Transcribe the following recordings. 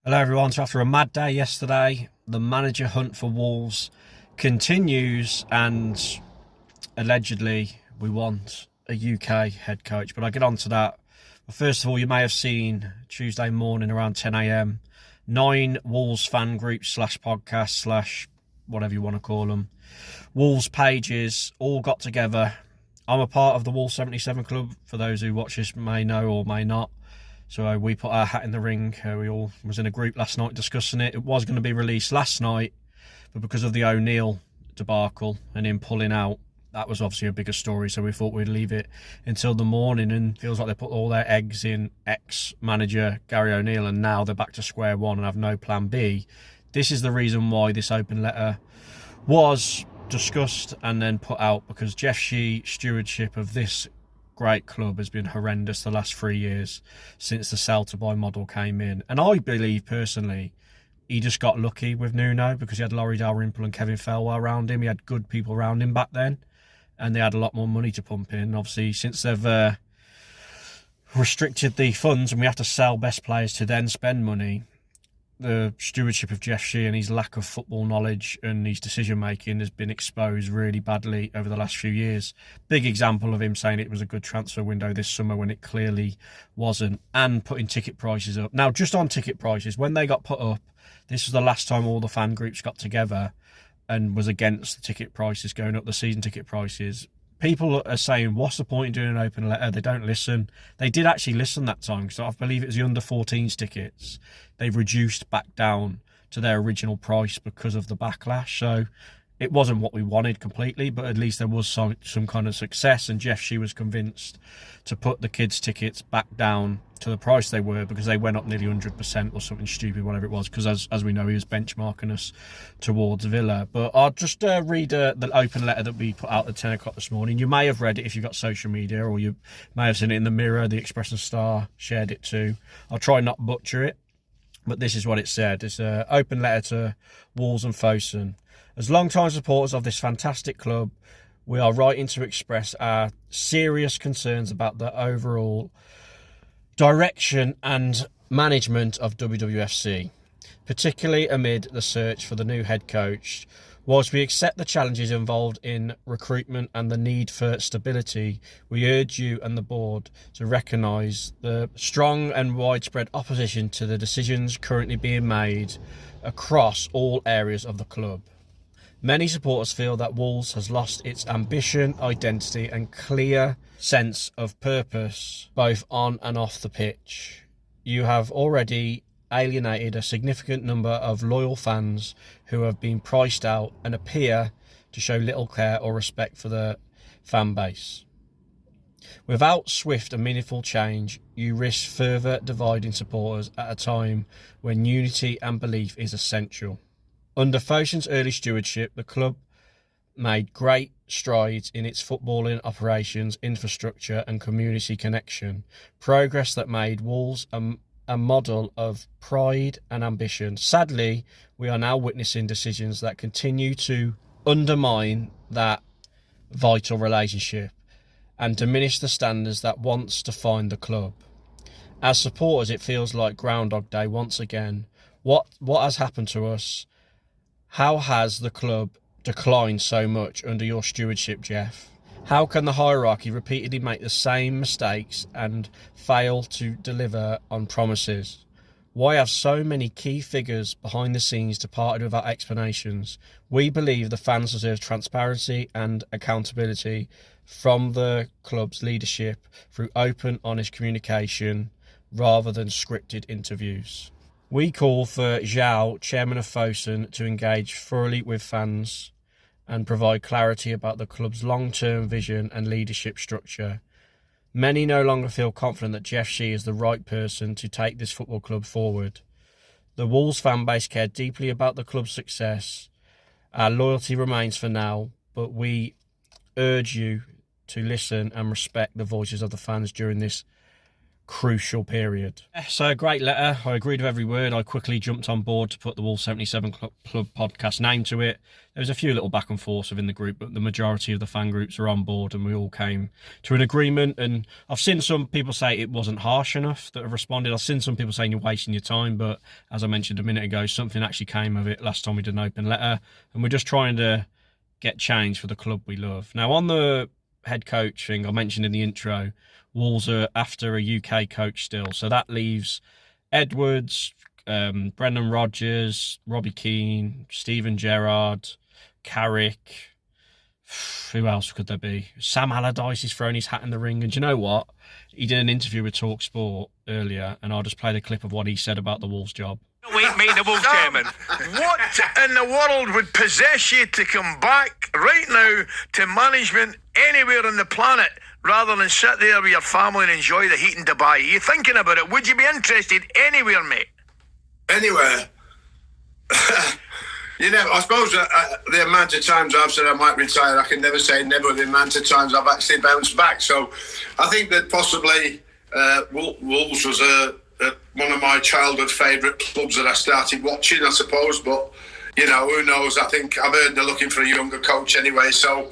Hello everyone, so after a mad day yesterday, the manager hunt for Wolves continues and allegedly we want a UK head coach, but I'll get on to that. But first of all, you may have seen Tuesday morning around 10 a.m, 9 Wolves fan groups / podcasts / whatever you want to call them, Wolves pages all got together. I'm a part of the Wolves 77 club, for those who watch this may know or may not. So we put our hat in the ring. We all was in a group last night discussing it. It was going to be released last night, but because of the O'Neill debacle and him pulling out, that was obviously a bigger story. So we thought we'd leave it until the morning. And it feels like they put all their eggs in ex-manager Gary O'Neill, and now they're back to square one and have no plan B. This is the reason why this open letter was discussed and then put out, because Jeff Shee's stewardship of this great club has been horrendous the last 3 years since the sell to buy model came in. And I believe personally he just got lucky with Nuno, because he had Laurie Dalrymple and Kevin Felwell around him. He had good people around him back then, and they had a lot more money to pump in. Obviously, since they've restricted the funds and we have to sell best players to then spend money, the stewardship of Jeff Shee and his lack of football knowledge and his decision making has been exposed really badly over the last few years. Big example of him saying it was a good transfer window this summer when it clearly wasn't, and putting ticket prices up. Now, just on ticket prices, when they got put up, this was the last time all the fan groups got together and was against the ticket prices going up, the season ticket prices. People are saying, what's the point in doing an open letter? They don't listen. They did actually listen that time, because I believe it was the under-14s tickets. They've reduced back down to their original price because of the backlash. So it wasn't what we wanted completely, but at least there was some kind of success. And Jeff Shee was convinced to put the kids' tickets back down to the price they were, because they went up nearly 100% or something stupid, whatever it was, because as we know, he was benchmarking us towards Villa. But I'll just read the open letter that we put out at 10 o'clock this morning. You may have read it if you've got social media, or you may have seen it in the Mirror. The Express and Star shared it too. I'll try not butcher it, but this is what it said. It's an open letter to Wolves and Fosun. As long-time supporters of this fantastic club, we are writing to express our serious concerns about the overall direction and management of wwfc, particularly amid the search for the new head coach. Whilst we accept the challenges involved in recruitment and the need for stability, we urge you and the board to recognise the strong and widespread opposition to the decisions currently being made across all areas of the club. Many supporters feel that Wolves has lost its ambition, identity and clear sense of purpose, both on and off the pitch. You have already alienated a significant number of loyal fans who have been priced out and appear to show little care or respect for the fan base. Without swift and meaningful change, you risk further dividing supporters at a time when unity and belief is essential. Under Fosun's early stewardship, the club made great strides in its footballing operations, infrastructure and community connection, progress that made Wolves a model of pride and ambition. Sadly, we are now witnessing decisions that continue to undermine that vital relationship and diminish the standards that once defined the club. As supporters, it feels like Groundhog Day once again. What has happened to us? How has the club declined so much under your stewardship, Jeff? How can the hierarchy repeatedly make the same mistakes and fail to deliver on promises? Why have so many key figures behind the scenes departed without explanations? We believe the fans deserve transparency and accountability from the club's leadership through open, honest communication rather than scripted interviews. We call for Zhao, chairman of Fosun, to engage thoroughly with fans and provide clarity about the club's long-term vision and leadership structure. Many no longer feel confident that Jeff Shee is the right person to take this football club forward. The Wolves fan base care deeply about the club's success. Our loyalty remains for now, but we urge you to listen and respect the voices of the fans during this crucial period. So great letter. I agreed with every word. I quickly jumped on board to put the Wolves 77 Club podcast name to it. There was a few little back and forth within the group, but the majority of the fan groups are on board and we all came to an agreement. And I've seen some people say it wasn't harsh enough that have responded. I've seen some people saying you're wasting your time, but as I mentioned a minute ago, something actually came of it last time we did an open letter, and we're just trying to get change for the club we love. Now, on the head coach thing I mentioned in the intro, Wolves are after a UK coach still, so that leaves Edwards, Brendan Rodgers, Robbie Keane, Steven Gerrard, Carrick. Who else could there be? Sam Alladyce is throwing his hat in the ring, and do you know what? He did an interview with TalkSport earlier, and I'll just play the clip of what he said about the Wolves job. Meeting the Wolves chairman. What in the world would possess you to come back right now to management anywhere on the planet rather than sit there with your family and enjoy the heat in Dubai? Are you thinking about it? Would you be interested anywhere, mate? Anywhere? You know, I suppose the amount of times I've said I might retire, I can never say never. The amount of times I've actually bounced back. So I think that possibly Wolves was one of my childhood favourite clubs that I started watching, I suppose. But, you know, who knows? I think I've heard they're looking for a younger coach anyway. So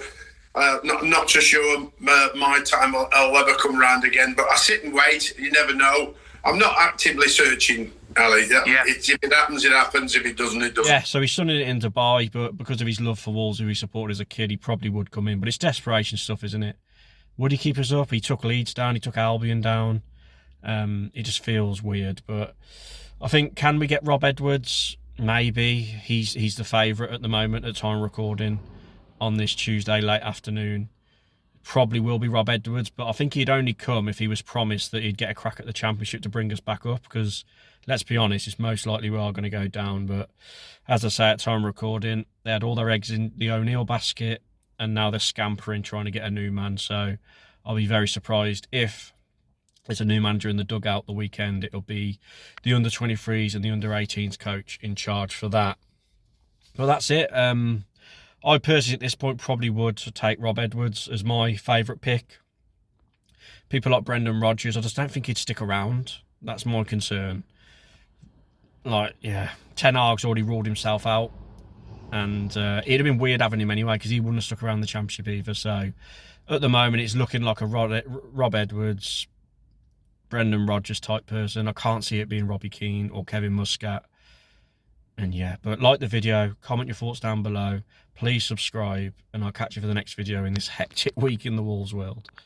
not so sure my time will ever come round again. But I sit and wait. You never know. I'm not actively searching, Ali. If it happens, it happens. If it doesn't, it doesn't. Yeah, so he's done it in Dubai, but because of his love for Wolves, who he supported as a kid, he probably would come in. But it's desperation stuff, isn't it? Would he keep us up? He took Leeds down. He took Albion down. It just feels weird. But I think, can we get Rob Edwards? Maybe. He's the favourite at the moment at time recording on this Tuesday late afternoon. Probably will be Rob Edwards, but I think he'd only come if he was promised that he'd get a crack at the Championship to bring us back up, because let's be honest, it's most likely we are going to go down. But as I say, at time recording, they had all their eggs in the O'Neill basket, and now they're scampering trying to get a new man. So I'll be very surprised if there's a new manager in the dugout the weekend. It'll be the under-23s and the under-18s coach in charge for that. Well, that's it. I personally, at this point, probably would take Rob Edwards as my favourite pick. People like Brendan Rodgers, I just don't think he'd stick around. That's my concern. Ten Hag's already ruled himself out. And it'd have been weird having him anyway, because he wouldn't have stuck around the Championship either. So, at the moment, it's looking like a Rob Edwards, Brendan Rodgers type person. I can't see it being Robbie Keane or Kevin Muscat. And yeah, but like the video, comment your thoughts down below. Please subscribe, and I'll catch you for the next video in this hectic week in the Wolves world.